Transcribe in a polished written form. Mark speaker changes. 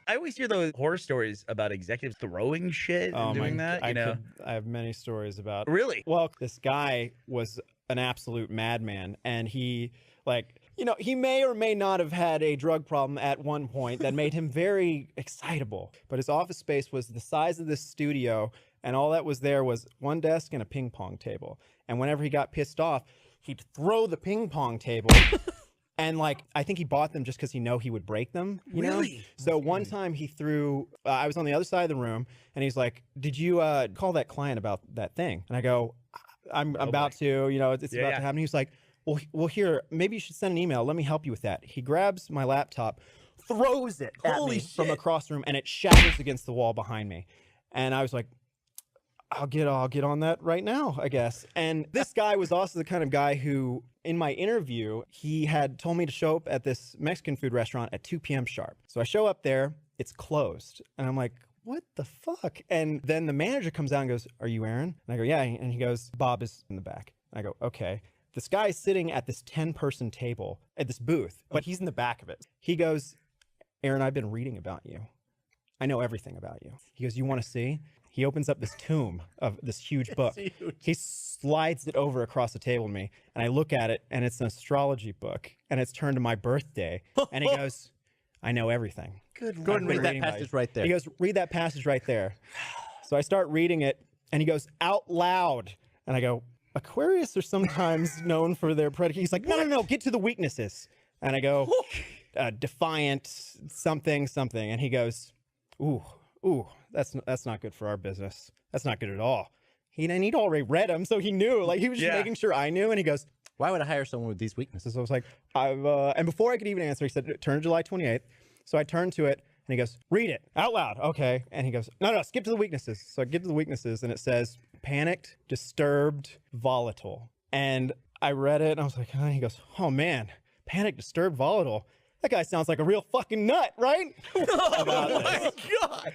Speaker 1: I always hear those horror stories about executives throwing shit and doing that.
Speaker 2: I have many stories about.
Speaker 1: Really?
Speaker 2: Well, this guy was an absolute madman, and he he may or may not have had a drug problem at one point that made him very excitable. But his office space was the size of this studio, and all that was there was one desk and a ping pong table. And whenever he got pissed off, he'd throw the ping pong table. And I think he bought them just because he would break them. You know? So one time he threw, I was on the other side of the room, and he's like, "Did you call that client about that thing?" And I go, I'm about to, it's about to happen. He's like, well, here, maybe you should send an email. Let me help you with that. He grabs my laptop, throws it at me from across the room, and it shatters against the wall behind me. And I was like, I'll get on that right now, I guess. And this guy was also the kind of guy who, in my interview, he had told me to show up at this Mexican food restaurant at 2 p.m. sharp. So I show up there, it's closed. And I'm like, what the fuck? And then the manager comes out and goes, "Are you Aaron?" And I go, "Yeah." And he goes, "Bob is in the back." And I go, "Okay." This guy is sitting at this 10-person table at this booth, but he's in the back of it. He goes, "Aaron, I've been reading about you. I know everything about you." He goes, "You want to see?" He opens up this tome of this huge book. He slides it over across the table to me, and I look at it, and it's an astrology book, and it's turned to my birthday. And he goes, "I know everything."
Speaker 3: Go ahead and read that passage right there.
Speaker 2: He goes, "Read that passage right there." So I start reading it, and he goes, "Out loud." And I go, "Aquarius are sometimes known for their predicate." He's like, no, get to the weaknesses. And I go, "Defiant, something. And he goes, ooh, that's not good for our business. That's not good at all." And he'd already read them, so he knew. He was just making sure I knew. And he goes,
Speaker 3: "Why would I hire someone with these weaknesses?"
Speaker 2: So I was like, and before I could even answer, he said, "Turn to July 28th. So I turned to it, and he goes, "Read it out loud." Okay. And he goes, no, skip to the weaknesses. So I get to the weaknesses, and it says, panicked, disturbed, volatile. And I read it, and I was like, and he goes, "Oh man, panicked, disturbed, volatile. That guy sounds like a real fucking nut, right?"
Speaker 1: Oh my God.